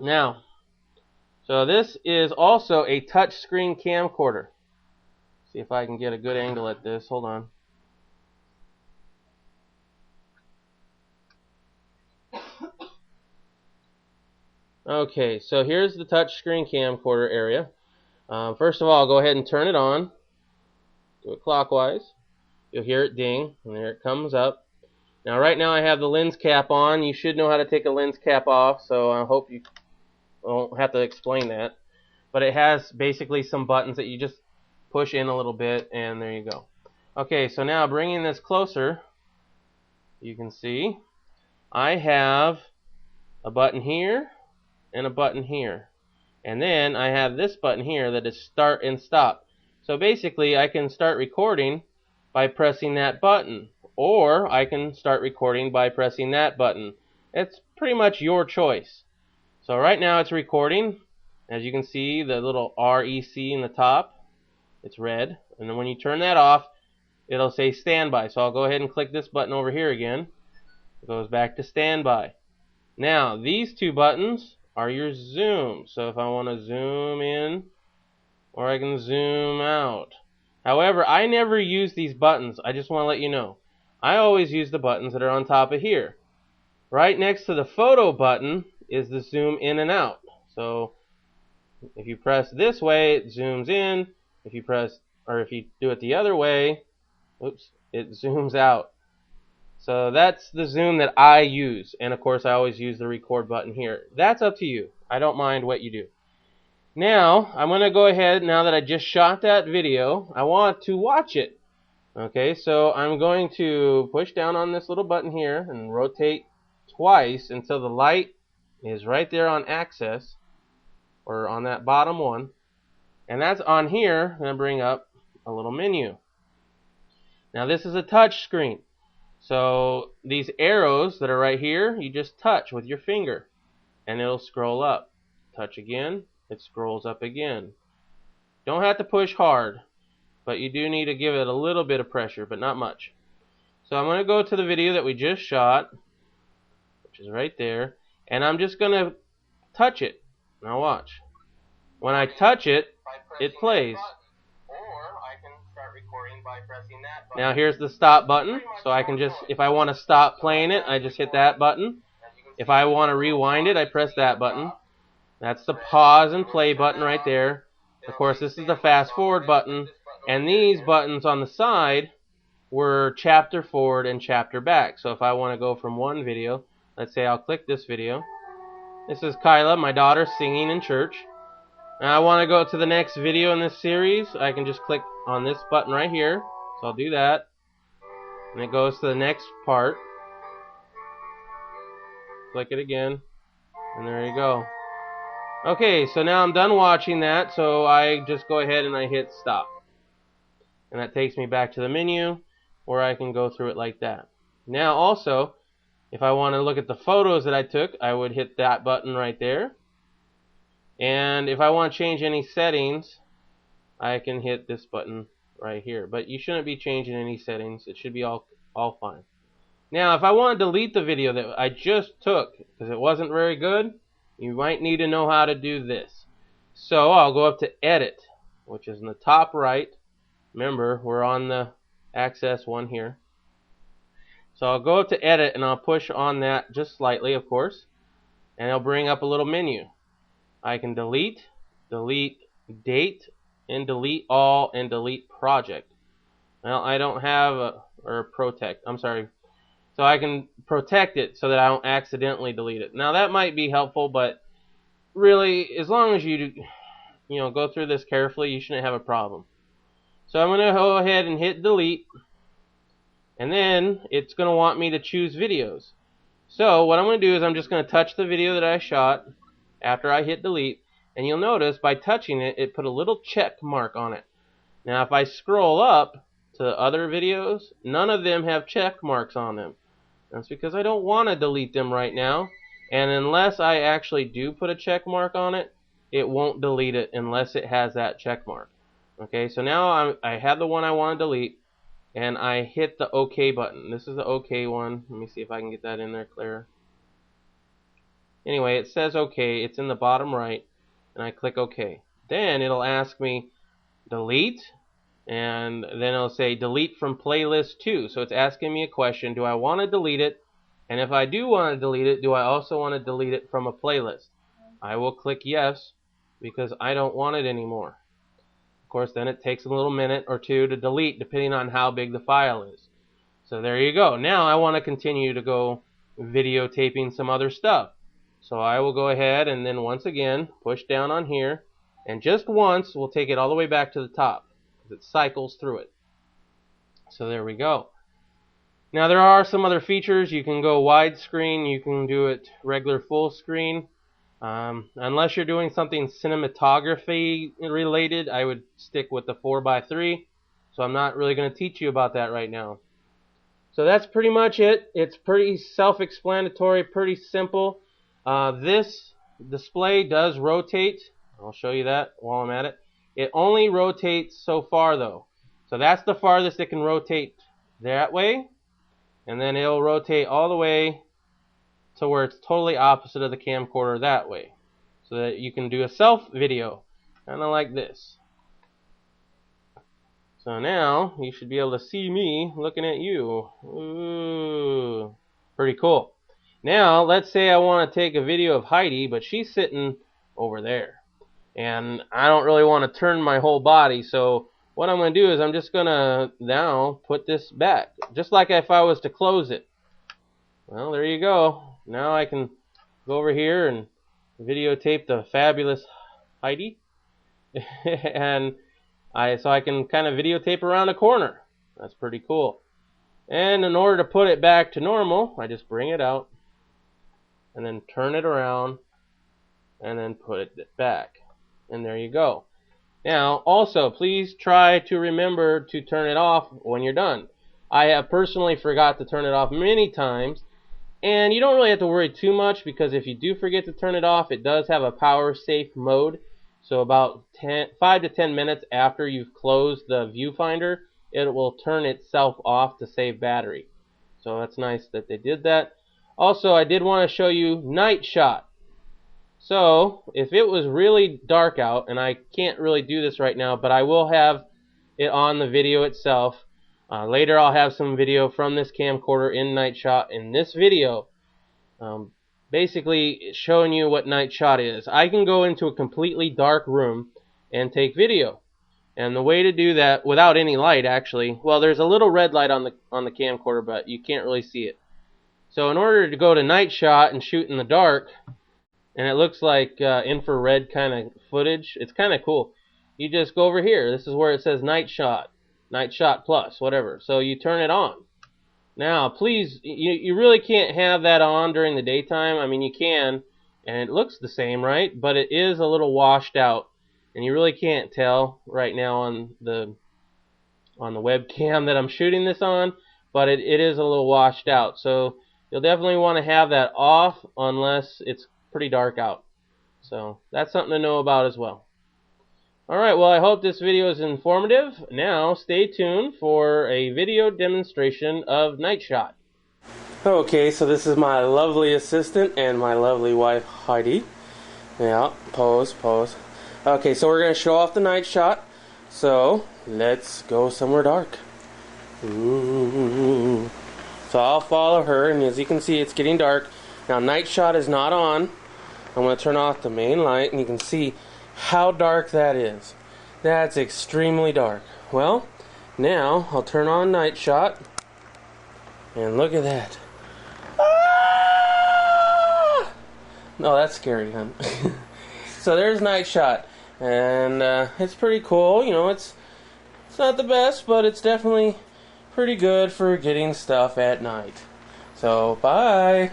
Now, so this is also a touchscreen camcorder. See if I can get a good angle at this. Hold on. Okay, so here's the touchscreen camcorder area. First of all, I'll go ahead and turn it on. Do it clockwise. You'll hear it ding, and there it comes up. Now, right now I have the lens cap on. You should know how to take a lens cap off, so I hope you won't have to explain that. But it has basically some buttons that you just push in a little bit, and there you go. Okay, so now bringing this closer, you can see I have a button here and a button here. And then I have this button here that is start and stop. So basically I can start recording by pressing that button, or I can start recording by pressing that button. It's pretty much your choice. So right now it's recording. As you can see, the little REC in the top, it's red. And then when you turn that off, it'll say standby. So I'll go ahead and click this button over here again. It goes back to standby. Now these two buttons are your zoom. So if I want to zoom in, or I can zoom out. However, I never use these buttons. I just want to let you know. I always use the buttons that are on top of here. Right next to the photo button is the zoom in and out. So if you press this way, it zooms in. If you press, or if you do it the other way, oops, it zooms out. So that's the zoom that I use. And of course I always use the record button here. That's up to you. I don't mind what you do. Now I'm going to go ahead, now that I just shot that video, I want to watch it. Okay, so I'm going to push down on this little button here and rotate twice until the light is right there on access, or on that bottom one. And that's on here. I'm going to bring up a little menu. Now this is a touch screen. So these arrows that are right here, you just touch with your finger and it'll scroll up. Touch again, it scrolls up again. Don't have to push hard, but you do need to give it a little bit of pressure, but not much. So I'm going to go to the video that we just shot, which is right there, and I'm just going to touch it. Now watch. When I touch it, it plays. Now here's the stop button, so I can just, if I want to stop playing it, I just hit that button. If I want to rewind it, I press that button. That's the pause and play button right there. Of course, this is the fast forward button, and these buttons on the side were chapter forward and chapter back. So if I want to go from one video, let's say I'll click this video. This is Kyla, my daughter, singing in church. Now I want to go to the next video in this series. I can just click on this button right here. So I'll do that. And it goes to the next part. Click it again. And there you go. Okay, so now I'm done watching that. So I just go ahead and I hit stop. And that takes me back to the menu where I can go through it like that. Now also, if I want to look at the photos that I took, I would hit that button right there. And if I want to change any settings, I can hit this button right here. But you shouldn't be changing any settings. It should be all fine. Now, if I want to delete the video that I just took because it wasn't very good, you might need to know how to do this. So I'll go up to Edit, which is in the top right. Remember, we're on the access one here. So I'll go up to Edit and I'll push on that just slightly, of course. And it'll bring up a little menu. I can delete, delete date, and delete all, and delete project. Well, I don't have or protect. I'm sorry. So I can protect it so that I don't accidentally delete it. Now that might be helpful, but really, as long as you go through this carefully, you shouldn't have a problem. So I'm going to go ahead and hit delete, and then it's going to want me to choose videos. So what I'm going to do is I'm just going to touch the video that I shot after I hit delete, and you'll notice by touching it, it put a little check mark on it. Now if I scroll up to the other videos, none of them have check marks on them. That's because I don't want to delete them right now, and unless I actually do put a check mark on it, it won't delete it unless it has that check mark. Okay, so now I have the one I want to delete, and I hit the OK button. This is the OK one. Let me see if I can get that in there clearer. Anyway, it says OK. It's in the bottom right, and I click OK. Then it'll ask me delete, and then it'll say delete from playlist 2. So it's asking me a question: do I want to delete it? And if I do want to delete it, do I also want to delete it from a playlist? I will click yes, because I don't want it anymore. Of course, then it takes a little minute or two to delete, depending on how big the file is. So there you go. Now I want to continue to go videotaping some other stuff. So I will go ahead and then once again push down on here, and just once we'll take it all the way back to the top, because it cycles through it. So there we go. Now there are some other features. You can go widescreen, you can do it regular full screen. Unless you're doing something cinematography related, I would stick with the 4:3. So I'm not really going to teach you about that right now. So that's pretty much it. It's pretty self-explanatory, pretty simple. This display does rotate. I'll show you that while I'm at it. It only rotates so far though. So that's the farthest it can rotate that way. And then it'll rotate all the way to where it's totally opposite of the camcorder that way. So that you can do a self video, kind of like this. So now you should be able to see me looking at you. Ooh, pretty cool. Now let's say I want to take a video of Heidi, but she's sitting over there. And I don't really want to turn my whole body, so what I'm going to do is I'm just going to now put this back, just like if I was to close it. Well, there you go. Now I can go over here and videotape the fabulous Heidi. And so I can kind of videotape around a corner. That's pretty cool. And in order to put it back to normal, I just bring it out and then turn it around and then put it back. And there you go. Now, also, please try to remember to turn it off when you're done. I have personally forgot to turn it off many times, and you don't really have to worry too much, because if you do forget to turn it off, it does have a power safe mode. So about 5 to 10 minutes after you've closed the viewfinder, it will turn itself off to save battery. So that's nice that they did that. Also, I did want to show you night shot. So, if it was really dark out, and I can't really do this right now, but I will have it on the video itself. Later I'll have some video from this camcorder in night shot. In this video, basically showing you what night shot is. I can go into a completely dark room and take video. And the way to do that, without any light actually, well, there's a little red light on the camcorder, but you can't really see it. So in order to go to night shot and shoot in the dark, and it looks like infrared kind of footage. It's kind of cool. You just go over here. This is where it says night shot plus, whatever. So you turn it on. Now, please, you really can't have that on during the daytime. I mean, you can, and it looks the same, right? But it is a little washed out, and you really can't tell right now on the webcam that I'm shooting this on. But it is a little washed out. So you'll definitely want to have that off unless it's pretty dark out. So that's something to know about as well. Alright, well, I hope this video is informative. Now stay tuned for a video demonstration of night shot. Okay, so this is my lovely assistant and my lovely wife Heidi. Yeah, pose. Okay, so we're going to show off the night shot. So let's go somewhere dark. Ooh. So I'll follow her, and as you can see, it's getting dark. Now night shot is not on. I'm going to turn off the main light, and you can see how dark that is. That's extremely dark. Well, now I'll turn on night shot, and look at that. Ah! No, that's scary, huh? So there's night shot, and it's pretty cool. You know, it's not the best, but it's definitely pretty good for getting stuff at night. So bye.